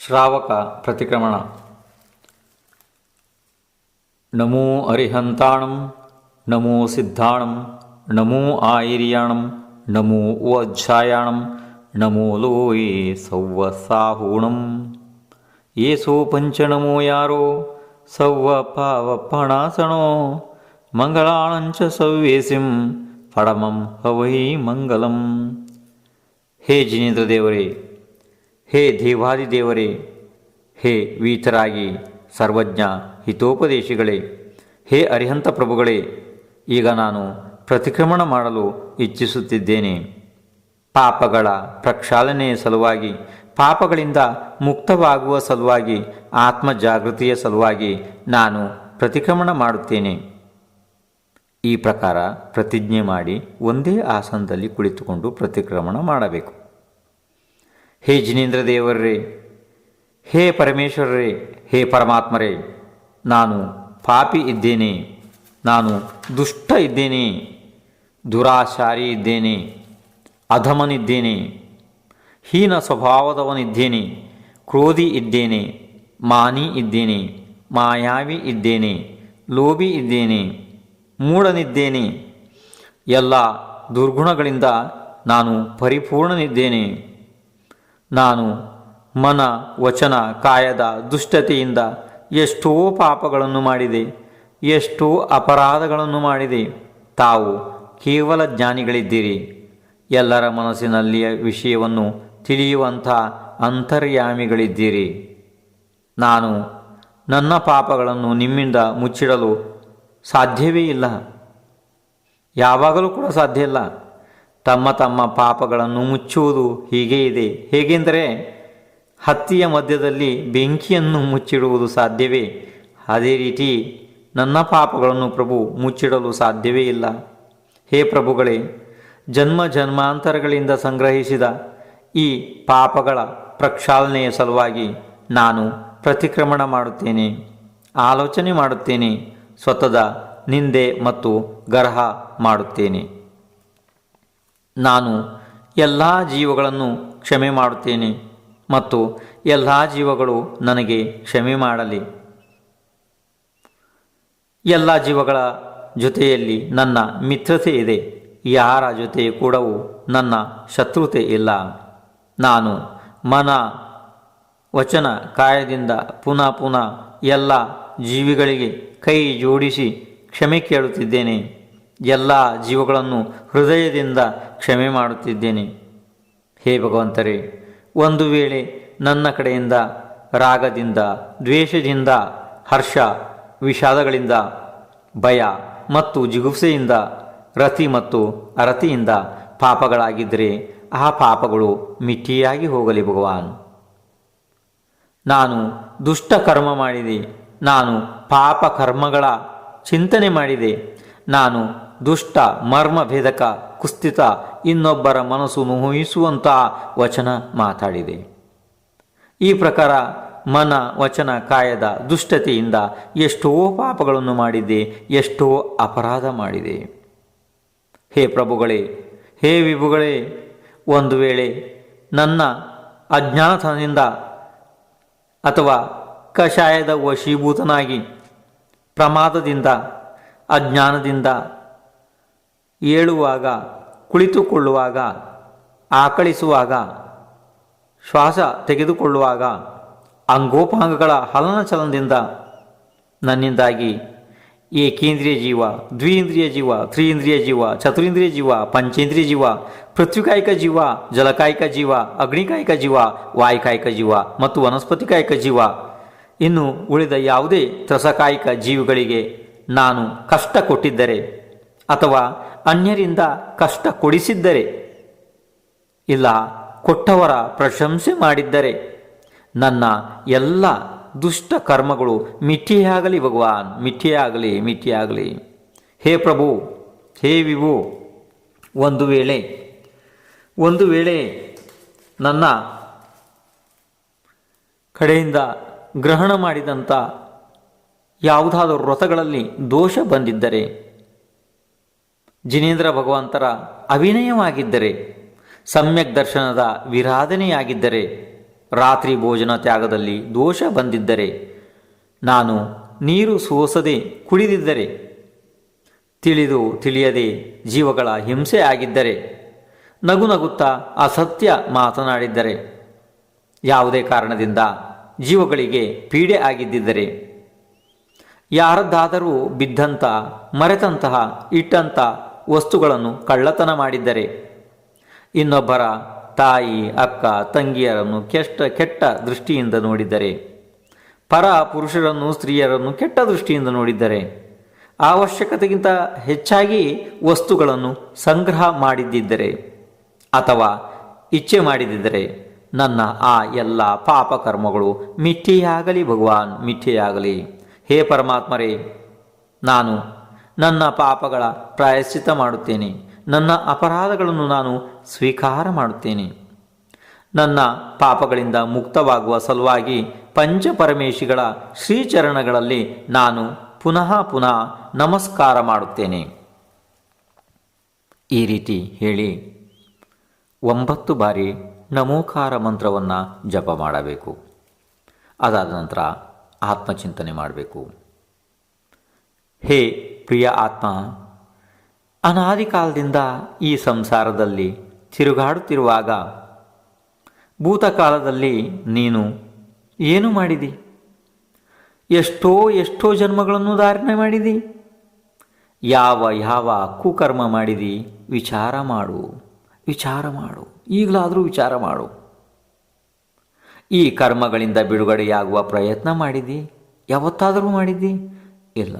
ಶ್ರಾವಕ ಪ್ರತಿಕ್ರಮಣ. ನಮೋ ಅರಿಹಂತಾಣಂ ನಮೋ ಸಿದ್ಧಾಣಂ ನಮೋ ಆಯಿರ್ಯಾಣಂ ನಮೋ ವಜ್ಜಾಯಾಣಂ ನಮೋ ಲೋಯೇ ಸೌವಸಾಹೂಣಂ ಏಸೋ ಪಂಚನಮೋ ಯಾರೋ ಸೌವ ಪಾವಪಣಾಸಣೋ ಮಂಗಳಾಣಂಚ ಸವ್ಯೇಸಿಂ ಪಡಮಂ ಹವೈ ಮಂಗಲಂ. ಹೇ ಜಿನೇಂದ್ರ ದೇವರೇ, ಹೇ ದೇವಾದಿದೇವರೇ, ಹೇ ವೀತರಾಗಿ ಸರ್ವಜ್ಞ ಹಿತೋಪದೇಶಿಗಳೇ, ಹೇ ಅರಿಹಂತ ಪ್ರಭುಗಳೇ, ಈಗ ನಾನು ಪ್ರತಿಕ್ರಮಣ ಮಾಡಲು ಇಚ್ಛಿಸುತ್ತಿದ್ದೇನೆ. ಪಾಪಗಳ ಪ್ರಕ್ಷಾಳನೆಯ ಸಲುವಾಗಿ, ಪಾಪಗಳಿಂದ ಮುಕ್ತವಾಗುವ ಸಲುವಾಗಿ, ಆತ್ಮಜಾಗೃತಿಯ ಸಲುವಾಗಿ ನಾನು ಪ್ರತಿಕ್ರಮಣ ಮಾಡುತ್ತೇನೆ. ಈ ಪ್ರಕಾರ ಪ್ರತಿಜ್ಞೆ ಮಾಡಿ ಒಂದೇ ಆಸನದಲ್ಲಿ ಕುಳಿತುಕೊಂಡು ಪ್ರತಿಕ್ರಮಣ ಮಾಡಬೇಕು. ಹೇ ಜಿನೇಂದ್ರ ದೇವರೇ, ಹೇ ಪರಮೇಶ್ವರರೇ, ಹೇ ಪರಮಾತ್ಮರೇ, ನಾನು ಪಾಪಿ ಇದ್ದೇನೆ, ನಾನು ದುಷ್ಟ ಇದ್ದೇನೆ, ದುರಾಚಾರಿ ಇದ್ದೇನೆ, ಅಧಮನಿದ್ದೇನೆ, ಹೀನ ಸ್ವಭಾವದವನಿದ್ದೇನೆ, ಕ್ರೋಧಿ ಇದ್ದೇನೆ, ಮಾನಿ ಇದ್ದೇನೆ, ಮಾಯಾವಿ ಇದ್ದೇನೆ, ಲೋಭಿ ಇದ್ದೇನೆ, ಮೂಢನಿದ್ದೇನೆ. ಎಲ್ಲ ದುರ್ಗುಣಗಳಿಂದ ನಾನು ಪರಿಪೂರ್ಣನಿದ್ದೇನೆ. ನಾನು ಮನ ವಚನ ಕಾಯದ ದುಷ್ಟತೆಯಿಂದ ಎಷ್ಟೋ ಪಾಪಗಳನ್ನು ಮಾಡಿದೆ, ಎಷ್ಟೋ ಅಪರಾಧಗಳನ್ನು ಮಾಡಿದೆ. ತಾವು ಕೇವಲ ಜ್ಞಾನಿಗಳಿದ್ದೀರಿ, ಎಲ್ಲರ ಮನಸ್ಸಿನಲ್ಲಿಯ ವಿಷಯವನ್ನು ತಿಳಿಯುವಂಥ ಅಂತರ್ಯಾಮಿಗಳಿದ್ದೀರಿ. ನಾನು ನನ್ನ ಪಾಪಗಳನ್ನು ನಿಮ್ಮಿಂದ ಮುಚ್ಚಿಡಲು ಸಾಧ್ಯವೇ ಇಲ್ಲ, ಯಾವಾಗಲೂ ಕೂಡ ಸಾಧ್ಯ ಇಲ್ಲ. ತಮ್ಮ ತಮ್ಮ ಪಾಪಗಳನ್ನು ಮುಚ್ಚುವುದು ಹೀಗೆ ಇದೆ. ಹೇಗೆಂದರೆ ಹತ್ತಿಯ ಮಧ್ಯದಲ್ಲಿ ಬೆಂಕಿಯನ್ನು ಮುಚ್ಚಿಡುವುದು ಸಾಧ್ಯವೇ, ಅದೇ ರೀತಿ ನನ್ನ ಪಾಪಗಳನ್ನು ಪ್ರಭು ಮುಚ್ಚಿಡಲು ಸಾಧ್ಯವೇ ಇಲ್ಲ. ಹೇ ಪ್ರಭುಗಳೇ, ಜನ್ಮ ಜನ್ಮಾಂತರಗಳಿಂದ ಸಂಗ್ರಹಿಸಿದ ಈ ಪಾಪಗಳ ಪ್ರಕ್ಷಾಳನೆಯ ಸಲುವಾಗಿ ನಾನು ಪ್ರತಿಕ್ರಮಣ ಮಾಡುತ್ತೇನೆ, ಆಲೋಚನೆ ಮಾಡುತ್ತೇನೆ, ಸ್ವತಃ ನಿಂದೆ ಮತ್ತು ಗರ್ಹ ಮಾಡುತ್ತೇನೆ. ನಾನು ಎಲ್ಲ ಜೀವಗಳನ್ನು ಕ್ಷಮೆ ಮಾಡುತ್ತೇನೆ ಮತ್ತು ಎಲ್ಲ ಜೀವಗಳು ನನಗೆ ಕ್ಷಮೆ ಮಾಡಲಿ. ಎಲ್ಲ ಜೀವಗಳ ಜೊತೆಯಲ್ಲಿ ನನ್ನ ಮಿತ್ರತೆ ಇದೆ, ಯಾರ ಜೊತೆ ಕೂಡವೂ ನನ್ನ ಶತ್ರುತೆ ಇಲ್ಲ. ನಾನು ಮನ ವಚನ ಕಾಯದಿಂದ ಪುನಃ ಪುನಃ ಎಲ್ಲ ಜೀವಿಗಳಿಗೆ ಕೈ ಜೋಡಿಸಿ ಕ್ಷಮೆ ಕೇಳುತ್ತಿದ್ದೇನೆ. ಎಲ್ಲ ಜೀವಗಳನ್ನು ಹೃದಯದಿಂದ ಕ್ಷಮೆ ಮಾಡುತ್ತಿದ್ದೇನೆ. ಹೇ ಭಗವಂತರೇ, ಒಂದು ವೇಳೆ ನನ್ನ ಕಡೆಯಿಂದ ರಾಗದಿಂದ, ದ್ವೇಷದಿಂದ, ಹರ್ಷ ವಿಷಾದಗಳಿಂದ, ಭಯ ಮತ್ತು ಜಿಗುಪ್ಸೆಯಿಂದ, ರತಿ ಮತ್ತು ಅರತಿಯಿಂದ ಪಾಪಗಳಾಗಿದ್ದರೆ ಆ ಪಾಪಗಳು ಮಿತಿಯಾಗಿ ಹೋಗಲಿ ಭಗವಾನ್. ನಾನು ದುಷ್ಟ ಕರ್ಮ ಮಾಡಿದೆ, ನಾನು ಪಾಪ ಕರ್ಮಗಳ ಚಿಂತನೆ ಮಾಡಿದೆ, ನಾನು ದುಷ್ಟ ಮರ್ಮ ಭೇದಕ ಕುಸ್ಥಿತ ಇನ್ನೊಬ್ಬರ ಮನಸ್ಸು ನೋಯಿಸುವಂಥ ವಚನ ಮಾತಾಡಿದೆ. ಈ ಪ್ರಕಾರ ಮನ ವಚನ ಕಾಯದ ದುಷ್ಟತೆಯಿಂದ ಎಷ್ಟೋ ಪಾಪಗಳನ್ನು ಮಾಡಿದ್ದೆ, ಎಷ್ಟೋ ಅಪರಾಧ ಮಾಡಿದೆ. ಹೇ ಪ್ರಭುಗಳೇ, ಹೇ ವಿಭುಗಳೇ, ಒಂದು ವೇಳೆ ನನ್ನ ಅಜ್ಞಾನತನದಿಂದ ಅಥವಾ ಕಷಾಯದ ವಶೀಭೂತನಾಗಿ ಪ್ರಮಾದದಿಂದ, ಅಜ್ಞಾನದಿಂದ ಏಳುವಾಗ, ಕುಳಿತುಕೊಳ್ಳುವಾಗ, ಆಕಳಿಸುವಾಗ, ಶ್ವಾಸ ತೆಗೆದುಕೊಳ್ಳುವಾಗ, ಅಂಗೋಪಾಂಗಗಳ ಹಲನಚಲನದಿಂದ ನನ್ನಿಂದಾಗಿ ಏಕೇಂದ್ರಿಯ ಜೀವ, ದ್ವಿಇಂದ್ರಿಯ ಜೀವ, ತ್ರಿಇಂದ್ರಿಯ ಜೀವ, ಚತುರಿಂದ್ರಿಯ ಜೀವ, ಪಂಚೇಂದ್ರಿಯ ಜೀವ, ಪೃಥ್ವಿಕಾಯಿಕ ಜೀವ, ಜಲಕಾಯಿಕ ಜೀವ, ಅಗ್ನಿಕಾಯಿಕ ಜೀವ, ವಾಯುಕಾಯಿಕ ಜೀವ ಮತ್ತು ವನಸ್ಪತಿಕಾಯಿಕ ಜೀವ, ಇನ್ನು ಉಳಿದ ಯಾವುದೇ ತ್ರಸಕಾಯಿಕ ಜೀವಿಗಳಿಗೆ ನಾನು ಕಷ್ಟ ಕೊಟ್ಟಿದ್ದರೆ ಅಥವಾ ಅನ್ಯರಿಂದ ಕಷ್ಟ ಕೊಡಿಸಿದ್ದರೆ, ಇಲ್ಲ ಕೊಟ್ಟವರ ಪ್ರಶಂಸೆ ಮಾಡಿದ್ದರೆ, ನನ್ನ ಎಲ್ಲ ದುಷ್ಟ ಕರ್ಮಗಳು ಮಿಥ್ಯೆಯಾಗಲಿ ಭಗವಾನ್, ಮಿಥ್ಯೆಯಾಗಲಿ, ಮಿಥ್ಯೆಯಾಗಲಿ. ಹೇ ಪ್ರಭು, ಹೇ ವಿಭು, ಒಂದು ವೇಳೆ ನನ್ನ ಕಡೆಯಿಂದ ಗ್ರಹಣ ಮಾಡಿದಂಥ ಯಾವುದಾದರೂ ವ್ರತಗಳಲ್ಲಿ ದೋಷ ಬಂದಿದ್ದರೆ, ಜಿನೇಂದ್ರ ಭಗವಂತರ ಅಭಿನಯವಾಗಿದ್ದರೆ, ಸಮ್ಯಕ್ ದರ್ಶನದ ವಿರಾಧನೆಯಾಗಿದ್ದರೆ, ರಾತ್ರಿ ಭೋಜನ ತ್ಯಾಗದಲ್ಲಿ ದೋಷ ಬಂದಿದ್ದರೆ, ನಾನು ನೀರು ಸೋಸದೆ ಕುಡಿದಿದ್ದರೆ, ತಿಳಿದು ತಿಳಿಯದೆ ಜೀವಗಳ ಹಿಂಸೆ ಆಗಿದ್ದರೆ, ನಗು ನಗುತ್ತಾ ಅಸತ್ಯ ಮಾತನಾಡಿದ್ದರೆ, ಯಾವುದೇ ಕಾರಣದಿಂದ ಜೀವಗಳಿಗೆ ಪೀಡೆ ಆಗಿದ್ದಿದ್ದರೆ, ಯಾರದ್ದಾದರೂ ಬಿದ್ದಂಥ ಮರೆತಂತಹ ಇಟ್ಟಂಥ ವಸ್ತುಗಳನ್ನು ಕಳ್ಳತನ ಮಾಡಿದ್ದರೆ, ಇನ್ನೊಬ್ಬರ ತಾಯಿ ಅಕ್ಕ ತಂಗಿಯರನ್ನು ಕೆಟ್ಟ ದೃಷ್ಟಿಯಿಂದ ನೋಡಿದ್ದರೆ, ಪರ ಪುರುಷರನ್ನು ಸ್ತ್ರೀಯರನ್ನು ಕೆಟ್ಟ ದೃಷ್ಟಿಯಿಂದ ನೋಡಿದ್ದರೆ, ಅವಶ್ಯಕತೆಗಿಂತ ಹೆಚ್ಚಾಗಿ ವಸ್ತುಗಳನ್ನು ಸಂಗ್ರಹ ಮಾಡಿದ್ದಿದ್ದರೆ ಅಥವಾ ಇಚ್ಛೆ ಮಾಡಿದ್ದಿದ್ದರೆ, ನನ್ನ ಆ ಎಲ್ಲ ಪಾಪಕರ್ಮಗಳು ಮಿಥ್ಯೆಯಾಗಲಿ ಭಗವಾನ್, ಮಿಥ್ಯೆಯಾಗಲಿ. ಹೇ ಪರಮಾತ್ಮರೇ, ನಾನು ನನ್ನ ಪಾಪಗಳ ಪ್ರಾಯಶ್ಚಿತ್ತ ಮಾಡುತ್ತೇನೆ. ನನ್ನ ಅಪರಾಧಗಳನ್ನು ನಾನು ಸ್ವೀಕಾರ ಮಾಡುತ್ತೇನೆ. ನನ್ನ ಪಾಪಗಳಿಂದ ಮುಕ್ತವಾಗುವ ಸಲುವಾಗಿ ಪಂಚಪರಮೇಶಿಗಳ ಶ್ರೀಚರಣಗಳಲ್ಲಿ ನಾನು ಪುನಃ ಪುನಃ ನಮಸ್ಕಾರ ಮಾಡುತ್ತೇನೆ. ಈ ರೀತಿ ಹೇಳಿ 9 ಬಾರಿ ನಮೋಕಾರ ಮಂತ್ರವನ್ನು ಜಪ ಮಾಡಬೇಕು. ಅದಾದ ನಂತರ ಆತ್ಮಚಿಂತನೆ ಮಾಡಬೇಕು. ಹೇ ಪ್ರಿಯ ಆತ್ಮ, ಅನಾದಿ ಕಾಲದಿಂದ ಈ ಸಂಸಾರದಲ್ಲಿ ತಿರುಗಾಡುತ್ತಿರುವಾಗ ಭೂತಕಾಲದಲ್ಲಿ ನೀನು ಏನು ಮಾಡಿದಿ? ಎಷ್ಟೋ ಜನ್ಮಗಳನ್ನು ಧಾರಣೆ ಮಾಡಿದಿ? ಯಾವ ಕುಕರ್ಮ ಮಾಡಿದಿ? ವಿಚಾರ ಮಾಡು. ಈಗಲಾದರೂ ವಿಚಾರ ಮಾಡು. ಈ ಕರ್ಮಗಳಿಂದ ಬಿಡುಗಡೆಯಾಗುವ ಪ್ರಯತ್ನ ಮಾಡಿದಿ? ಯಾವತ್ತಾದರೂ ಮಾಡಿದ್ದಿ? ಇಲ್ಲ,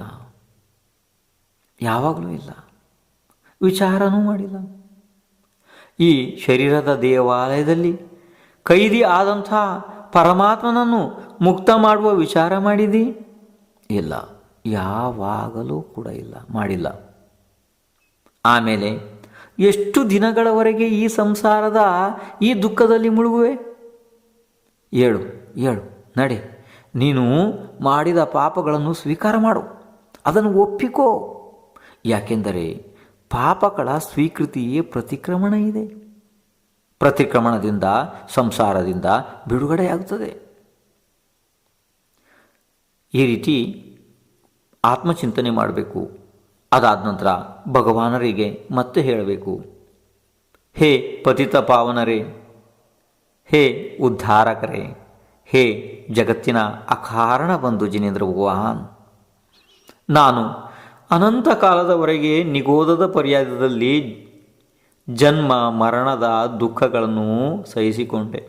ಯಾವಾಗಲೂ ಇಲ್ಲ. ವಿಚಾರನೂ ಮಾಡಿಲ್ಲ. ಈ ಶರೀರದ ದೇವಾಲಯದಲ್ಲಿ ಕೈದಿ ಆದಂಥ ಪರಮಾತ್ಮನನ್ನು ಮುಕ್ತ ಮಾಡುವ ವಿಚಾರ ಮಾಡಿದಿ? ಇಲ್ಲ, ಯಾವಾಗಲೂ ಕೂಡ ಇಲ್ಲ, ಮಾಡಿಲ್ಲ. ಆಮೇಲೆ ಎಷ್ಟು ದಿನಗಳವರೆಗೆ ಈ ಸಂಸಾರದ ಈ ದುಃಖದಲ್ಲಿ ಮುಳುಗುವೆ? ಏಳು ನಡೆ. ನೀನು ಮಾಡಿದ ಪಾಪಗಳನ್ನು ಸ್ವೀಕಾರ ಮಾಡು, ಅದನ್ನು ಒಪ್ಪಿಕೋ. ಯಾಕೆಂದರೆ ಪಾಪಗಳ ಸ್ವೀಕೃತಿಯೇ ಪ್ರತಿಕ್ರಮಣ ಇದೆ. ಪ್ರತಿಕ್ರಮಣದಿಂದ ಸಂಸಾರದಿಂದ ಬಿಡುಗಡೆಯಾಗುತ್ತದೆ. ಈ ರೀತಿ ಆತ್ಮಚಿಂತನೆ ಮಾಡಬೇಕು. ಅದಾದ ನಂತರ ಭಗವಾನರಿಗೆ ಮತ್ತೆ ಹೇಳಬೇಕು, ಹೇ ಪತಿತ ಪಾವನರೇ, ಹೇ ಉದ್ಧಾರಕರೇ, ಹೇ ಜಗತ್ತಿನ ಅಕಾರಣ ಬಂಧು ಜಿನೇಂದ್ರ ಭಗವಾನ್, ನಾನು ಅನಂತ ಕಾಲದವರೆಗೆ ನಿಗೋಧದ ಪರ್ಯಾಯದಲ್ಲಿ ಜನ್ಮ ಮರಣದ ದುಃಖಗಳನ್ನು ಸಹಿಸಿಕೊಂಡೆ.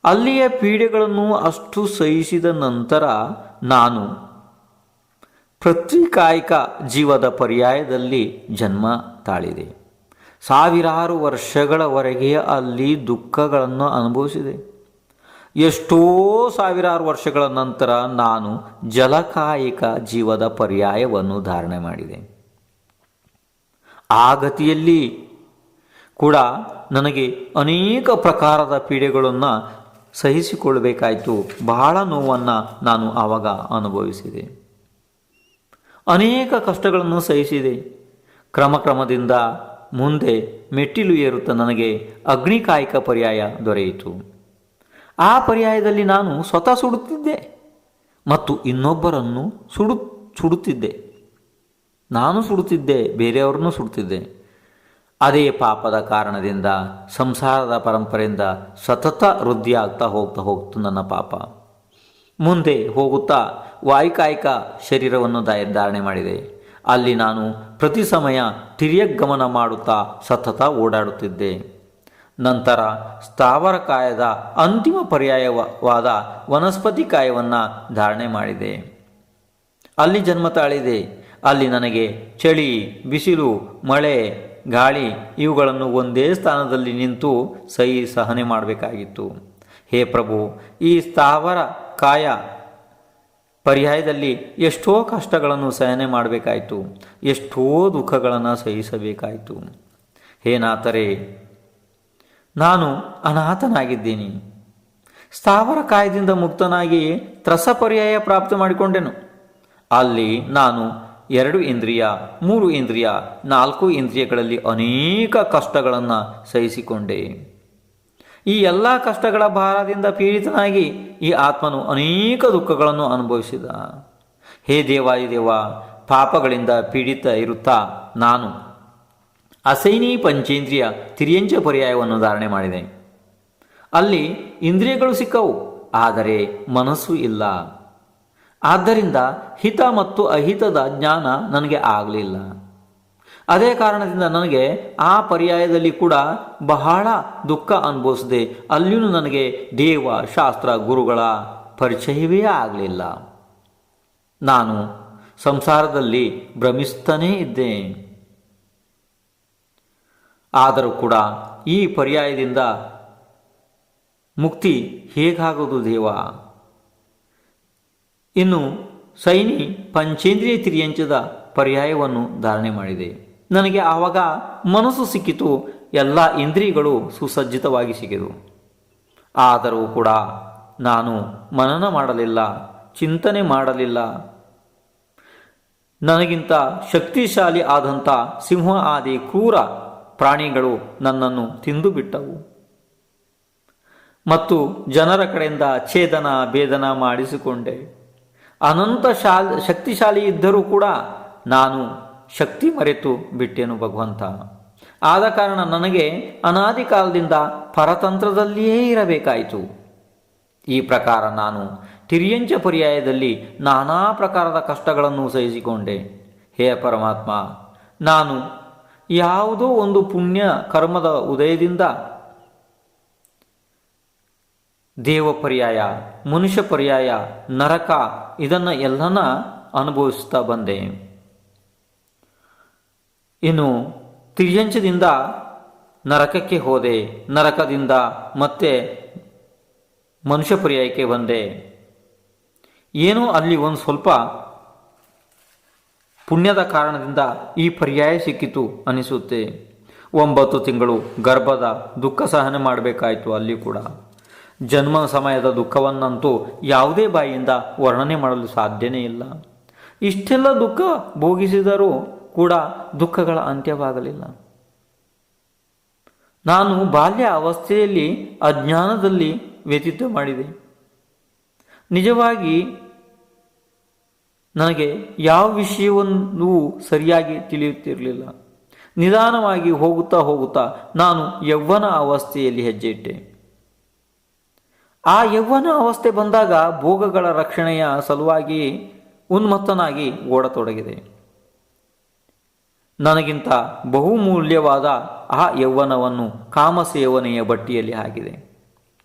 ಅಲ್ಲಿಯ ಪೀಡೆಗಳನ್ನು ಅಷ್ಟು ಸಹಿಸಿದ ನಂತರ ನಾನು ಪ್ರತ್ರಿಕಾಯಿಕ ಜೀವದ ಪರ್ಯಾಯದಲ್ಲಿ ಜನ್ಮ ತಾಳಿದೆ. ಸಾವಿರಾರು ವರ್ಷಗಳವರೆಗೆ ಅಲ್ಲಿ ದುಃಖಗಳನ್ನು ಅನುಭವಿಸಿದೆ. ಎಷ್ಟೋ ಸಾವಿರಾರು ವರ್ಷಗಳ ನಂತರ ನಾನು ಜಲಕಾಯಿಕ ಜೀವದ ಪರ್ಯಾಯವನ್ನು ಧಾರಣೆ ಮಾಡಿದೆ. ಆ ಗತಿಯಲ್ಲಿ ಕೂಡ ನನಗೆ ಅನೇಕ ಪ್ರಕಾರದ ಪೀಡೆಗಳನ್ನು ಸಹಿಸಿಕೊಳ್ಳಬೇಕಾಯಿತು. ಬಹಳ ನೋವನ್ನು ನಾನು ಆವಾಗ ಅನುಭವಿಸಿದೆ. ಅನೇಕ ಕಷ್ಟಗಳನ್ನು ಸಹಿಸಿದೆ. ಕ್ರಮದಿಂದ ಮುಂದೆ ಮೆಟ್ಟಿಲು ಏರುತ್ತಾ ನನಗೆ ಅಗ್ನಿಕಾಯಿಕ ಪರ್ಯಾಯ ದೊರೆಯಿತು. ಆ ಪರ್ಯಾಯದಲ್ಲಿ ನಾನು ಸ್ವತಃ ಸುಡುತ್ತಿದ್ದೆ ಮತ್ತು ಇನ್ನೊಬ್ಬರನ್ನು ಸುಡುತ್ತಿದ್ದೆ. ನಾನು ಸುಡುತ್ತಿದ್ದೆ, ಬೇರೆಯವ್ರನ್ನೂ ಸುಡುತ್ತಿದ್ದೆ. ಅದೇ ಪಾಪದ ಕಾರಣದಿಂದ ಸಂಸಾರದ ಪರಂಪರೆಯಿಂದ ಸತತ ವೃದ್ಧಿಯಾಗ್ತಾ ಹೋಗ್ತಾ ನನ್ನ ಪಾಪ ಮುಂದೆ ಹೋಗುತ್ತಾ ವಾಯುಕಾಯಿಕ ಶರೀರವನ್ನು ಧಾರಣೆ ಮಾಡಿದೆ. ಅಲ್ಲಿ ನಾನು ಪ್ರತಿ ಸಮಯ ತಿರ್ಯಗಮನ ಮಾಡುತ್ತಾ ಸತತ ಓಡಾಡುತ್ತಿದ್ದೆ. ನಂತರ ಸ್ಥಾವರಕಾಯದ ಅಂತಿಮ ಪರ್ಯಾಯವಾದ ವನಸ್ಪತಿ ಕಾಯವನ್ನು ಧಾರಣೆ ಮಾಡಿದೆ. ಅಲ್ಲಿ ಜನ್ಮ ತಾಳಿದೆ. ಅಲ್ಲಿ ನನಗೆ ಚಳಿ, ಬಿಸಿಲು, ಮಳೆ, ಗಾಳಿ ಇವುಗಳನ್ನು ಒಂದೇ ಸ್ಥಾನದಲ್ಲಿ ನಿಂತು ಸಹನೆ ಮಾಡಬೇಕಾಗಿತ್ತು. ಹೇ ಪ್ರಭು, ಈ ಸ್ಥಾವರ ಕಾಯ ಪರ್ಯಾಯದಲ್ಲಿ ಎಷ್ಟೋ ಕಷ್ಟಗಳನ್ನು ಸಹನೆ ಮಾಡಬೇಕಾಯಿತು, ಎಷ್ಟೋ ದುಃಖಗಳನ್ನು ಸಹಿಸಬೇಕಾಯಿತು. ಹೇ ನಾಥರೇ, ನಾನು ಅನಾಥನಾಗಿದ್ದೀನಿ. ಸ್ಥಾವರ ಕಾಯದಿಂದ ಮುಕ್ತನಾಗಿ ತ್ರಸ ಪರ್ಯಾಯ ಪ್ರಾಪ್ತ ಮಾಡಿಕೊಂಡೆನು. ಅಲ್ಲಿ ನಾನು 2 ಇಂದ್ರಿಯ, 3 ಇಂದ್ರಿಯ, 4 ಇಂದ್ರಿಯಗಳಲ್ಲಿ ಅನೇಕ ಕಷ್ಟಗಳನ್ನು ಸಹಿಸಿಕೊಂಡೆ. ಈ ಎಲ್ಲ ಕಷ್ಟಗಳ ಭಾರದಿಂದ ಪೀಡಿತನಾಗಿ ಈ ಆತ್ಮನು ಅನೇಕ ದುಃಖಗಳನ್ನು ಅನುಭವಿಸಿದ. ಹೇ ದೇವಾದಿದೇವ, ಪಾಪಗಳಿಂದ ಪೀಡಿತ ಇರುತ್ತಾ ನಾನು ಅಸೈನಿ ಪಂಚೇಂದ್ರಿಯ ತಿರ್ಯಂಚ ಪರ್ಯಾಯವನ್ನು ಧಾರಣೆ ಮಾಡಿದೆ. ಅಲ್ಲಿ ಇಂದ್ರಿಯಗಳು ಸಿಕ್ಕವು, ಆದರೆ ಮನಸ್ಸು ಇಲ್ಲ. ಆದ್ದರಿಂದ ಹಿತ ಮತ್ತು ಅಹಿತದ ಜ್ಞಾನ ನನಗೆ ಆಗಲಿಲ್ಲ. ಅದೇ ಕಾರಣದಿಂದ ನನಗೆ ಆ ಪರ್ಯಾಯದಲ್ಲಿ ಕೂಡ ಬಹಳ ದುಃಖ ಅನುಭವಿಸಿದೆ. ಅಲ್ಲಿಯೂ ನನಗೆ ದೇವ, ಶಾಸ್ತ್ರ, ಗುರುಗಳ ಪರಿಚಯವೇ ಆಗಲಿಲ್ಲ. ನಾನು ಸಂಸಾರದಲ್ಲಿ ಭ್ರಮಿಸ್ತಾನೇ ಇದ್ದೆ. ಆದರೂ ಕೂಡ ಈ ಪರ್ಯಾಯದಿಂದ ಮುಕ್ತಿ ಹೇಗಾಗೋದು ದೇವ? ಇನ್ನು ಸೈನಿ ಪಂಚೇಂದ್ರಿಯ ತಿರ್ಯಂಚದ ಪರ್ಯಾಯವನ್ನು ಧಾರಣೆ ಮಾಡಿದೆ. ನನಗೆ ಆವಾಗ ಮನಸ್ಸು ಸಿಕ್ಕಿತು, ಎಲ್ಲ ಇಂದ್ರಿಯಗಳು ಸುಸಜ್ಜಿತವಾಗಿ ಸಿಕ್ಕಿತು. ಆದರೂ ಕೂಡ ನಾನು ಮನನ ಮಾಡಲಿಲ್ಲ, ಚಿಂತನೆ ಮಾಡಲಿಲ್ಲ. ನನಗಿಂತ ಶಕ್ತಿಶಾಲಿ ಆದಂಥ ಸಿಂಹ ಆದಿ ಕ್ರೂರ ಪ್ರಾಣಿಗಳು ನನ್ನನ್ನು ತಿಂದು ಬಿಟ್ಟವು ಮತ್ತು ಜನರ ಕಡೆಯಿಂದ ಛೇದನ ಭೇದನ ಮಾಡಿಸಿಕೊಂಡೆ. ಅನಂತ ಶಕ್ತಿಶಾಲಿ ಇದ್ದರೂ ಕೂಡ ನಾನು ಶಕ್ತಿ ಮರೆತು ಬಿಟ್ಟೆನು ಭಗವಂತ. ಆದ ಕಾರಣ ನನಗೆ ಅನಾದಿ ಕಾಲದಿಂದ ಪರತಂತ್ರದಲ್ಲಿಯೇ ಇರಬೇಕಾಯಿತು. ಈ ಪ್ರಕಾರ ನಾನು ತಿರ್ಯಂಚ ಪರ್ಯಾಯದಲ್ಲಿ ನಾನಾ ಪ್ರಕಾರದ ಕಷ್ಟಗಳನ್ನು ಸಹಿಸಿಕೊಂಡೆ. ಹೇ ಪರಮಾತ್ಮ, ನಾನು ಯಾವುದೋ ಒಂದು ಪುಣ್ಯ ಕರ್ಮದ ಉದಯದಿಂದ ದೇವ ಪರ್ಯಾಯ, ಮನುಷ್ಯ ಪರ್ಯಾಯ, ನರಕ ಇದನ್ನು ಎಲ್ಲನ ಅನುಭವಿಸ್ತಾ ಬಂದೆ. ಇನ್ನು ತಿರ್ಯಂಚದಿಂದ ನರಕಕ್ಕೆ ಹೋದೆ, ನರಕದಿಂದ ಮತ್ತೆ ಮನುಷ್ಯ ಪರ್ಯಾಯಕ್ಕೆ ಬಂದೆ. ಏನೋ ಅಲ್ಲಿ ಒಂದು ಸ್ವಲ್ಪ ಪುಣ್ಯದ ಕಾರಣದಿಂದ ಈ ಪರ್ಯಾಯ ಸಿಕ್ಕಿತು ಅನಿಸುತ್ತೆ. 9 ತಿಂಗಳು ಗರ್ಭದ ದುಃಖ ಸಹನೆ ಮಾಡಬೇಕಾಯಿತು. ಅಲ್ಲಿ ಕೂಡ ಜನ್ಮ ಸಮಯದ ದುಃಖವನ್ನಂತೂ ಯಾವುದೇ ಬಾಯಿಯಿಂದ ವರ್ಣನೆ ಮಾಡಲು ಸಾಧ್ಯನೇ ಇಲ್ಲ. ಇಷ್ಟೆಲ್ಲ ದುಃಖ ಭೋಗಿಸಿದರೂ ಕೂಡ ದುಃಖಗಳ ಅಂತ್ಯವಾಗಲಿಲ್ಲ. ನಾನು ಬಾಲ್ಯ ಅವಸ್ಥೆಯಲ್ಲಿ ಅಜ್ಞಾನದಲ್ಲಿ ವ್ಯತೀತ ಮಾಡಿದೆ. ನಿಜವಾಗಿ ನನಗೆ ಯಾವ ವಿಷಯವನ್ನೂ ಸರಿಯಾಗಿ ತಿಳಿಯುತ್ತಿರಲಿಲ್ಲ. ನಿಧಾನವಾಗಿ ಹೋಗುತ್ತಾ ಹೋಗುತ್ತಾ ನಾನು ಯೌವನ ಅವಸ್ಥೆಯಲ್ಲಿ ಹೆಜ್ಜೆ ಇಟ್ಟೆ. ಆ ಯೌವನ ಅವಸ್ಥೆ ಬಂದಾಗ ಭೋಗಗಳ ರಕ್ಷಣೆಯ ಸಲುವಾಗಿ ಉನ್ಮತ್ತನಾಗಿ ಓಡತೊಡಗಿದೆ. ನನಗಿಂತ ಬಹುಮೂಲ್ಯವಾದ ಆ ಯೌವನವನ್ನು ಕಾಮಸೇವನೆಯ ಬಟ್ಟಿಯಲ್ಲಿ ಹಾಕಿದೆ.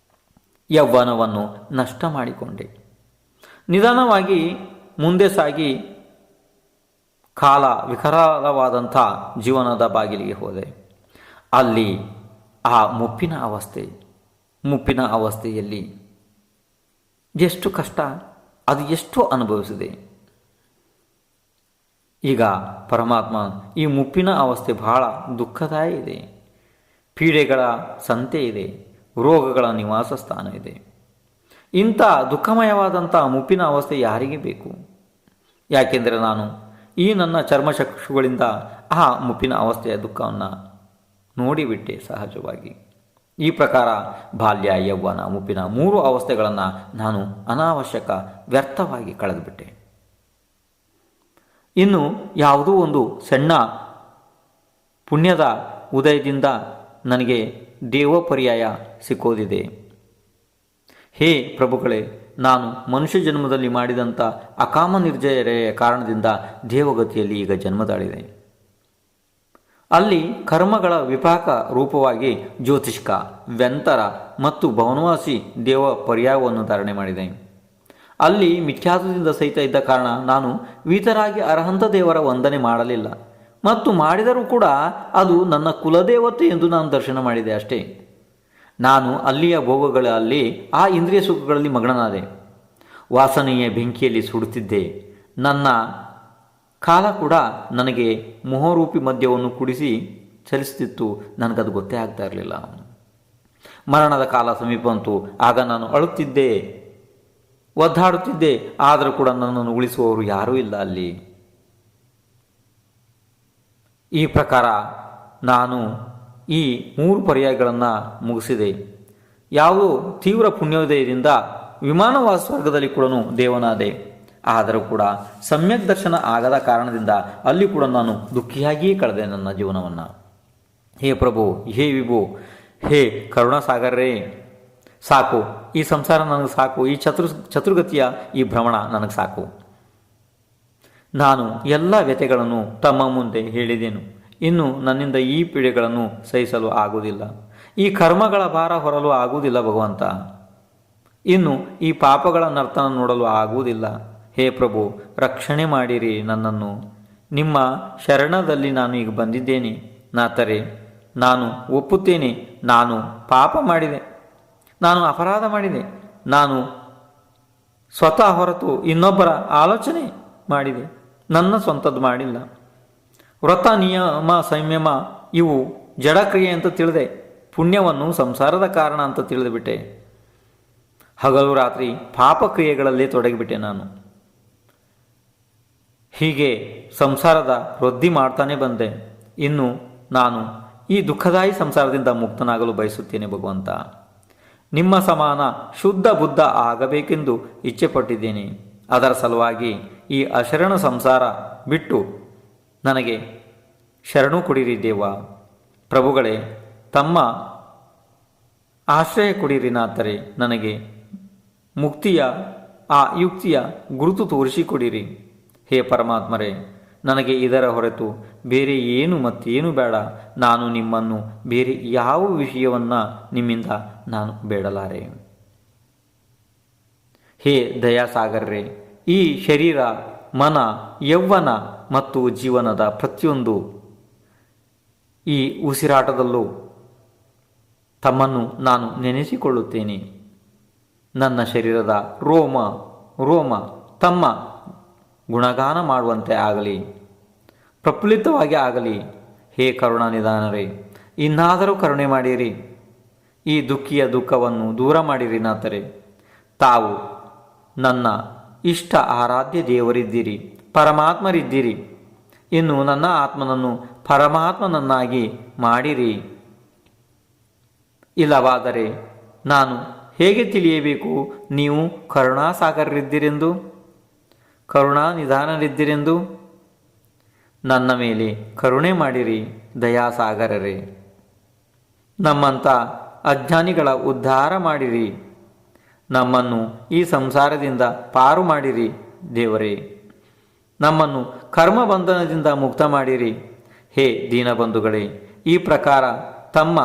ಯೌವನವನ್ನು ನಷ್ಟ ಮಾಡಿಕೊಂಡೆ. ನಿಧಾನವಾಗಿ ಮುಂದೆ ಸಾಗಿ ಕಾಲ ವಿಕರಾಲವಾದಂಥ ಜೀವನದ ಬಾಗಿಲಿಗೆ ಹೋದೆ. ಅಲ್ಲಿ ಆ ಮುಪ್ಪಿನ ಅವಸ್ಥೆಯಲ್ಲಿ ಎಷ್ಟು ಕಷ್ಟ, ಅದು ಎಷ್ಟು ಅನುಭವಿಸಿದೆ. ಈಗ ಪರಮಾತ್ಮ ಈ ಮುಪ್ಪಿನ ಅವಸ್ಥೆ ಬಹಳ ದುಃಖದಾಯ ಇದೆ. ಪೀಡೆಗಳ ಸಂತೆ ಇದೆ, ರೋಗಗಳ ನಿವಾಸ ಸ್ಥಾನ ಇದೆ. ಇಂಥ ದುಃಖಮಯವಾದಂಥ ಮುಪ್ಪಿನ ಅವಸ್ಥೆ ಯಾರಿಗೆ ಬೇಕು? ಯಾಕೆಂದರೆ ನಾನು ಈ ನನ್ನ ಚರ್ಮಚಕ್ಷುಗಳಿಂದ ಆ ಮುಪ್ಪಿನ ಅವಸ್ಥೆಯ ದುಃಖವನ್ನು ನೋಡಿಬಿಟ್ಟೆ ಸಹಜವಾಗಿ. ಈ ಪ್ರಕಾರ ಬಾಲ್ಯ, ಯೌವನ, ಮುಪ್ಪಿನ 3 ಅವಸ್ಥೆಗಳನ್ನು ನಾನು ಅನಾವಶ್ಯಕ ವ್ಯರ್ಥವಾಗಿ ಕಳೆದುಬಿಟ್ಟೆ. ಇನ್ನು ಯಾವುದೋ ಒಂದು ಸಣ್ಣ ಪುಣ್ಯದ ಉದಯದಿಂದ ನನಗೆ ದೇವ ಪರ್ಯಾಯ ಸಿಕ್ಕೋದಿದೆ. ಹೇ ಪ್ರಭುಗಳೇ, ನಾನು ಮನುಷ್ಯ ಜನ್ಮದಲ್ಲಿ ಮಾಡಿದಂಥ ಅಕಾಮ ನಿರ್ಜರೆಯ ಕಾರಣದಿಂದ ದೇವಗತಿಯಲ್ಲಿ ಈಗ ಜನ್ಮ ತಾಳಿದೆ. ಅಲ್ಲಿ ಕರ್ಮಗಳ ವಿಪಾಕ ರೂಪವಾಗಿ ಜ್ಯೋತಿಷ್ಕ, ವ್ಯಂತರ ಮತ್ತು ಭವನವಾಸಿ ದೇವ ಪರ್ಯಾಯವನ್ನು ಧಾರಣೆ ಮಾಡಿದೆ. ಅಲ್ಲಿ ಮಿಥ್ಯಾತ್ವದಿಂದ ಸಹಿತ ಇದ್ದ ಕಾರಣ ನಾನು ವೀತರಾಗಿ ಅರ್ಹಂತ ದೇವರ ವಂದನೆ ಮಾಡಲಿಲ್ಲ, ಮತ್ತು ಮಾಡಿದರೂ ಕೂಡ ಅದು ನನ್ನ ಕುಲದೇವತೆ ಎಂದು ನಾನು ದರ್ಶನ ಮಾಡಿದೆ ಅಷ್ಟೇ. ನಾನು ಅಲ್ಲಿಯ ಭೋಗಗಳಲ್ಲಿ ಆ ಇಂದ್ರಿಯ ಸುಖಗಳಲ್ಲಿ ಮಗ್ನನಾದೆ. ವಾಸನೆಯ ಬೆಂಕಿಯಲ್ಲಿ ಸುಡುತ್ತಿದ್ದೆ. ನನ್ನ ಕಾಲ ಕೂಡ ನನಗೆ ಮೋಹರೂಪಿ ಮದ್ಯವನ್ನು ಕುಡಿಸಿ ಚಲಿಸುತ್ತಿತ್ತು. ನನಗದು ಗೊತ್ತೇ ಆಗ್ತಾ ಇರಲಿಲ್ಲ. ಮರಣದ ಕಾಲ ಸಮೀಪ ಬಂತು. ಆಗ ನಾನು ಅಳುತ್ತಿದ್ದೆ, ಒದ್ದಾಡುತ್ತಿದ್ದೆ. ಆದರೂ ಕೂಡ ನನ್ನನ್ನು ಉಳಿಸುವವರು ಯಾರೂ ಇಲ್ಲ ಅಲ್ಲಿ. ಈ ಪ್ರಕಾರ ನಾನು ಈ 3 ಪರ್ಯಾಯಗಳನ್ನು ಮುಗಿಸಿದೆ. ಯಾವುದೋ ತೀವ್ರ ಪುಣ್ಯೋದಯದಿಂದ ವಿಮಾನವಾಸ ಸ್ವರ್ಗದಲ್ಲಿ ಕೂಡ ದೇವನಾದೆ. ಆದರೂ ಕೂಡ ಸಮ್ಯಕ್ ದರ್ಶನ ಆಗದ ಕಾರಣದಿಂದ ಅಲ್ಲಿ ಕೂಡ ನಾನು ದುಃಖಿಯಾಗಿಯೇ ಕಳೆದೆ ನನ್ನ ಜೀವನವನ್ನು. ಹೇ ಪ್ರಭು, ಹೇ ವಿಭು, ಹೇ ಕರುಣಾಸಾಗರರೇ, ಸಾಕು, ಈ ಸಂಸಾರ ನನಗೆ ಸಾಕು, ಈ ಚತುರ್ಗತಿಯ ಈ ಭ್ರಮಣ ನನಗೆ ಸಾಕು. ನಾನು ಎಲ್ಲ ವ್ಯಥೆಗಳನ್ನು ತಮ್ಮ ಮುಂದೆ ಹೇಳಿದೆನು. ಇನ್ನು ನನ್ನಿಂದ ಈ ಪೀಡೆಗಳನ್ನು ಸಹಿಸಲು ಆಗುವುದಿಲ್ಲ. ಈ ಕರ್ಮಗಳ ಭಾರ ಹೊರಲು ಆಗುವುದಿಲ್ಲ ಭಗವಂತ. ಇನ್ನು ಈ ಪಾಪಗಳ ನರ್ತನ ನೋಡಲು ಆಗುವುದಿಲ್ಲ. ಹೇ ಪ್ರಭು, ರಕ್ಷಣೆ ಮಾಡಿರಿ ನನ್ನನ್ನು. ನಿಮ್ಮ ಶರಣದಲ್ಲಿ ನಾನು ಈಗ ಬಂದಿದ್ದೇನೆ. ನಾಥರೇ, ನಾನು ಒಪ್ಪುತ್ತೇನೆ, ನಾನು ಪಾಪ ಮಾಡಿದೆ, ನಾನು ಅಪರಾಧ ಮಾಡಿದೆ. ನಾನು ಸ್ವತಃ ಹೊರತು ಇನ್ನೊಬ್ಬರ ಆಲೋಚನೆ ಮಾಡಿದೆ, ನನ್ನ ಸ್ವಂತದ್ದು ಮಾಡಿಲ್ಲ. ವ್ರತ, ನಿಯಮ, ಸಂಯಮ ಇವು ಜಡಕ್ರಿಯೆ ಅಂತ ತಿಳಿದೆ. ಪುಣ್ಯವನ್ನು ಸಂಸಾರದ ಕಾರಣ ಅಂತ ತಿಳಿದುಬಿಟ್ಟೆ. ಹಗಲು ರಾತ್ರಿ ಪಾಪಕ್ರಿಯೆಗಳಲ್ಲೇ ತೊಡಗಿಬಿಟ್ಟೆ ನಾನು. ಹೀಗೆ ಸಂಸಾರದ ವೃದ್ಧಿ ಮಾಡ್ತಾನೆ ಬಂದೆ. ಇನ್ನು ನಾನು ಈ ದುಃಖದಾಯಿ ಸಂಸಾರದಿಂದ ಮುಕ್ತನಾಗಲು ಬಯಸುತ್ತೇನೆ ಭಗವಂತ. ನಿಮ್ಮ ಸಮಾನ ಶುದ್ಧ ಬುದ್ಧ ಆಗಬೇಕೆಂದು ಇಚ್ಛೆಪಟ್ಟಿದ್ದೇನೆ. ಅದರ ಸಲುವಾಗಿ ಈ ಅಶರಣ ಸಂಸಾರ ಬಿಟ್ಟು ನನಗೆ ಶರಣು ಕೊಡಿರಿ ದೇವ. ಪ್ರಭುಗಳೇ, ತಮ್ಮ ಆಶ್ರಯ ಕೊಡಿರಿ ನಾಥರೇ. ನನಗೆ ಮುಕ್ತಿಯ ಆ ಯುಕ್ತಿಯ ಗುರುತು ತೋರಿಸಿಕೊಡಿರಿ. ಹೇ ಪರಮಾತ್ಮರೇ, ನನಗೆ ಇದರ ಹೊರತು ಬೇರೆ ಏನು ಮತ್ತೇನು ಬೇಡ. ನಾನು ನಿಮ್ಮನ್ನು ಬೇರೆ ಯಾವ ವಿಷಯವನ್ನು ನಿಮ್ಮಿಂದ ನಾನು ಬೇಡಲಾರೆ. ಹೇ ದಯಾಸಾಗರರೇ, ಈ ಶರೀರ, ಮನ, ಯೌವನ ಮತ್ತು ಜೀವನದ ಪ್ರತಿಯೊಂದು ಈ ಉಸಿರಾಟದಲ್ಲೂ ತಮ್ಮನ್ನು ನಾನು ನೆನೆಸಿಕೊಳ್ಳುತ್ತೇನೆ. ನನ್ನ ಶರೀರದ ರೋಮ ರೋಮ ತಮ್ಮ ಗುಣಗಾನ ಮಾಡುವಂತೆ ಆಗಲಿ, ಪ್ರಫುಲ್ಲಿತವಾಗಿ ಆಗಲಿ. ಹೇ ಕರುಣಾನಿಧಾನರೇ, ಇನ್ನಾದರೂ ಕರುಣೆ ಮಾಡಿರಿ. ಈ ದುಃಖಿಯ ದುಃಖವನ್ನು ದೂರ ಮಾಡಿರಿ ನಾಥರೇ. ತಾವು ನನ್ನ ಇಷ್ಟ ಆರಾಧ್ಯ ದೇವರಿದ್ದೀರಿ, ಪರಮಾತ್ಮರಿದ್ದೀರಿ. ಇನ್ನು ನನ್ನ ಆತ್ಮನನ್ನು ಪರಮಾತ್ಮನನ್ನಾಗಿ ಮಾಡಿರಿ. ಇಲ್ಲವಾದರೆ ನಾನು ಹೇಗೆ ತಿಳಿಯಬೇಕು ನೀವು ಕರುಣಾಸಾಗರರಿದ್ದೀರೆಂದು, ಕರುಣಾನಿಧಾನರಿದ್ದೀರೆಂದು? ನನ್ನ ಮೇಲೆ ಕರುಣೆ ಮಾಡಿರಿ ದಯಾಸಾಗರರೇ. ನಮ್ಮಂಥ ಅಜ್ಞಾನಿಗಳ ಉದ್ಧಾರ ಮಾಡಿರಿ. ನಮ್ಮನ್ನು ಈ ಸಂಸಾರದಿಂದ ಪಾರು ಮಾಡಿರಿ ದೇವರೇ. ನಮ್ಮನ್ನು ಕರ್ಮಬಂಧನದಿಂದ ಮುಕ್ತ ಮಾಡಿರಿ. ಹೇ ದೀನಬಂಧುಗಳೇ, ಈ ಪ್ರಕಾರ ತಮ್ಮ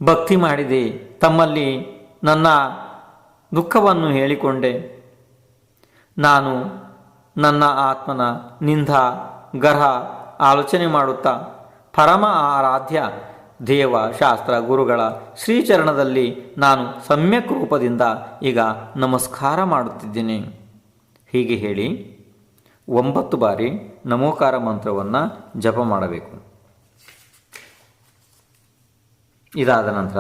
ಭಕ್ತಿ ಮಾಡಿದೆ. ತಮ್ಮಲ್ಲಿ ನನ್ನ ದುಃಖವನ್ನು ಹೇಳಿಕೊಂಡೆ. ನಾನು ನನ್ನ ಆತ್ಮನ ನಿಂದ ಗರ್ಹ ಆಲೋಚನೆ ಮಾಡುತ್ತಾ ಪರಮ ಆರಾಧ್ಯ ದೇವ, ಶಾಸ್ತ್ರ, ಗುರುಗಳ ಶ್ರೀಚರಣದಲ್ಲಿ ನಾನು ಸಮ್ಯಕ್ ರೂಪದಿಂದ ಈಗ ನಮಸ್ಕಾರ ಮಾಡುತ್ತಿದ್ದೇನೆ. ಹೀಗೆ ಹೇಳಿ 9 ಬಾರಿ ನಮೋಕಾರ ಮಂತ್ರವನ್ನು ಜಪ ಮಾಡಬೇಕು. ಇದಾದ ನಂತರ,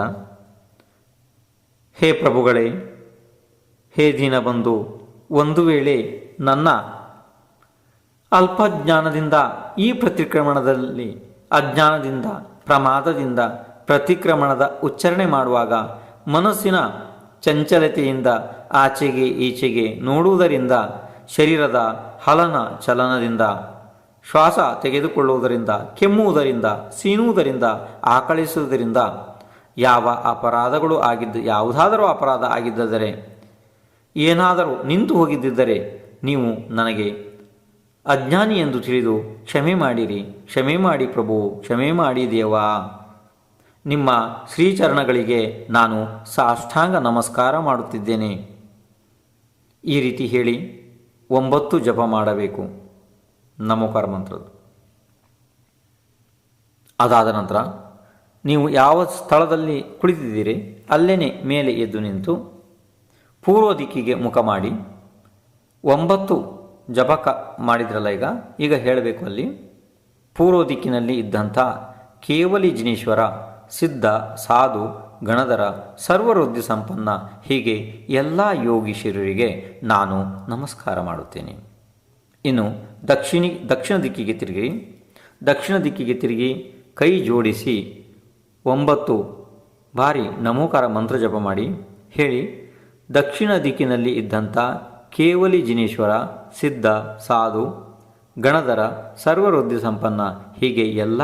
ಹೇ ಪ್ರಭುಗಳೇ, ಹೇ ದೀನಬಂಧು, ಒಂದು ವೇಳೆ ನನ್ನ ಅಲ್ಪಜ್ಞಾನದಿಂದ ಈ ಪ್ರತಿಕ್ರಮಣದಲ್ಲಿ ಅಜ್ಞಾನದಿಂದ ಪ್ರಮಾದದಿಂದ ಪ್ರತಿಕ್ರಮಣದ ಉಚ್ಚಾರಣೆ ಮಾಡುವಾಗ ಮನಸ್ಸಿನ ಚಂಚಲತೆಯಿಂದ ಆಚೆಗೆ ಈಚೆಗೆ ನೋಡುವುದರಿಂದ, ಶರೀರದ ಹಲನ ಚಲನದಿಂದ, ಶ್ವಾಸ ತೆಗೆದುಕೊಳ್ಳುವುದರಿಂದ, ಕೆಮ್ಮುವುದರಿಂದ, ಸೀನುವುದರಿಂದ, ಆಕಳಿಸುವುದರಿಂದ ಯಾವ ಅಪರಾಧಗಳು ಯಾವುದಾದರೂ ಅಪರಾಧ ಆಗಿದ್ದರೆ, ಏನಾದರೂ ನಿಂತು ಹೋಗಿದ್ದರೆ ನೀವು ನನಗೆ ಅಜ್ಞಾನಿ ಎಂದು ತಿಳಿದು ಕ್ಷಮೆ ಮಾಡಿರಿ. ಕ್ಷಮೆ ಮಾಡಿ ಪ್ರಭು, ಕ್ಷಮೆ ಮಾಡಿ ದೇವಾ. ನಿಮ್ಮ ಶ್ರೀಚರಣಗಳಿಗೆ ನಾನು ಸಾಷ್ಟಾಂಗ ನಮಸ್ಕಾರ ಮಾಡುತ್ತಿದ್ದೇನೆ. ಈ ರೀತಿ ಹೇಳಿ 9 ಜಪ ಮಾಡಬೇಕು ನಮೋಕಾರ ಮಂತ್ರದ. ಅದಾದ ನಂತರ ನೀವು ಯಾವ ಸ್ಥಳದಲ್ಲಿ ಕುಳಿತಿದ್ದೀರಿ ಅಲ್ಲೇನೆ ಮೇಲೆ ಎದ್ದು ನಿಂತು ಪೂರ್ವ ದಿಕ್ಕಿಗೆ ಮುಖ ಮಾಡಿ 9 ಜಪಕ ಮಾಡಿದ್ರಲ್ಲ, ಈಗ ಹೇಳಬೇಕು. ಅಲ್ಲಿ ಪೂರ್ವ ದಿಕ್ಕಿನಲ್ಲಿ ಇದ್ದಂಥ ಕೇವಲಿ ಜಿನೇಶ್ವರ, ಸಿದ್ಧ, ಸಾಧು, ಗಣಧರ, ಸರ್ವವೃದ್ಧಿ ಸಂಪನ್ನ, ಹೀಗೆ ಎಲ್ಲ ಯೋಗೀಶ್ವರರಿಗೆ ನಾನು ನಮಸ್ಕಾರ ಮಾಡುತ್ತೇನೆ. ಇನ್ನು ದಕ್ಷಿಣ ದಿಕ್ಕಿಗೆ ತಿರುಗಿ, ದಕ್ಷಿಣ ದಿಕ್ಕಿಗೆ ತಿರುಗಿ ಕೈ ಜೋಡಿಸಿ 9 ಬಾರಿ ನಮೋಕಾರ ಮಂತ್ರ ಜಪ ಮಾಡಿ ಹೇಳಿ. ದಕ್ಷಿಣ ದಿಕ್ಕಿನಲ್ಲಿ ಇದ್ದಂಥ ಕೇವಲಿ ಜಿನೇಶ್ವರ, ಸಿದ್ಧ, ಸಾಧು, ಗಣಧರ, ಸರ್ವವೃದ್ಧಿ ಸಂಪನ್ನ ಹೀಗೆ ಎಲ್ಲ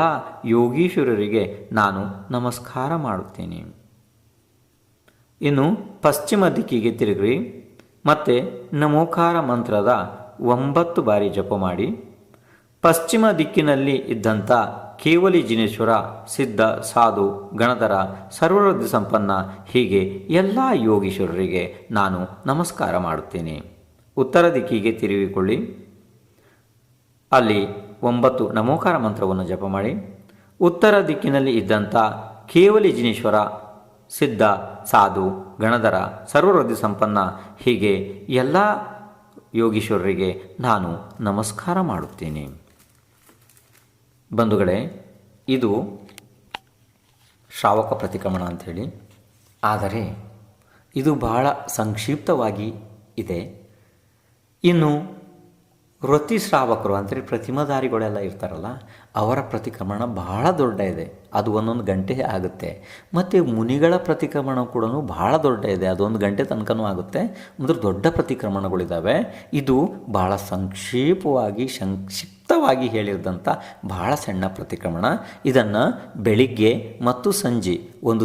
ಯೋಗೀಶ್ವರರಿಗೆ ನಾನು ನಮಸ್ಕಾರ ಮಾಡುತ್ತೇನೆ. ಇನ್ನು ಪಶ್ಚಿಮ ದಿಕ್ಕಿಗೆ ತಿರುಗ್ರಿ ಮತ್ತು ನಮೋಕಾರ ಮಂತ್ರದ 9 ಬಾರಿ ಜಪ ಮಾಡಿ. ಪಶ್ಚಿಮ ದಿಕ್ಕಿನಲ್ಲಿ ಇದ್ದಂಥ ಕೇವಲಿ ಜಿನೇಶ್ವರ, ಸಿದ್ಧ, ಸಾಧು, ಗಣಧರ, ಸರ್ವವೃದ್ಧಿ ಸಂಪನ್ನ ಹೀಗೆ ಎಲ್ಲ ಯೋಗೀಶ್ವರರಿಗೆ ನಾನು ನಮಸ್ಕಾರ ಮಾಡುತ್ತೇನೆ. ಉತ್ತರ ದಿಕ್ಕಿಗೆ ತಿರುಗಿಕೊಳ್ಳಿ. ಅಲ್ಲಿ 9 ನಮೋಕಾರ ಮಂತ್ರವನ್ನು ಜಪ ಮಾಡಿ. ಉತ್ತರ ದಿಕ್ಕಿನಲ್ಲಿ ಇದ್ದಂಥ ಕೇವಲಿ ಜಿನೇಶ್ವರ, ಸಿದ್ಧ, ಸಾಧು, ಗಣಧರ, ಸರ್ವವೃದ್ಧಿ ಸಂಪನ್ನ ಹೀಗೆ ಎಲ್ಲ ಯೋಗೀಶ್ವರರಿಗೆ ನಾನು ನಮಸ್ಕಾರ ಮಾಡುತ್ತೇನೆ. ಬಂಧುಗಳೇ, ಇದು ಶ್ರಾವಕ ಪ್ರತಿಕ್ರಮಣ ಅಂಥೇಳಿ, ಆದರೆ ಇದು ಬಹಳ ಸಂಕ್ಷಿಪ್ತವಾಗಿ ಇದೆ. ಇನ್ನು ವೃತ್ತಿಶ್ರಾವಕರು ಅಂದರೆ ಪ್ರತಿಮಾಧಾರಿಗಳೆಲ್ಲ ಇರ್ತಾರಲ್ಲ, ಅವರ ಪ್ರತಿಕ್ರಮಣ ಬಹಳ ದೊಡ್ಡ ಇದೆ. ಅದು 1 ಗಂಟೆ ಆಗುತ್ತೆ. ಮತ್ತು ಮುನಿಗಳ ಪ್ರತಿಕ್ರಮಣ ಕೂಡ ಬಹಳ ದೊಡ್ಡ ಇದೆ. ಅದು 1 ಗಂಟೆ ತನಕನೂ ಆಗುತ್ತೆ. ಅಂದರೆ ದೊಡ್ಡ ಪ್ರತಿಕ್ರಮಣಗಳಿದ್ದಾವೆ. ಇದು ಬಹಳ ಸಂಕ್ಷಿಪ್ತವಾಗಿ ಹೇಳಿದಂಥ ಬಹಳ ಸಣ್ಣ ಪ್ರತಿಕ್ರಮಣ. ಇದನ್ನು ಬೆಳಿಗ್ಗೆ ಮತ್ತು ಸಂಜೆ ಒಂದು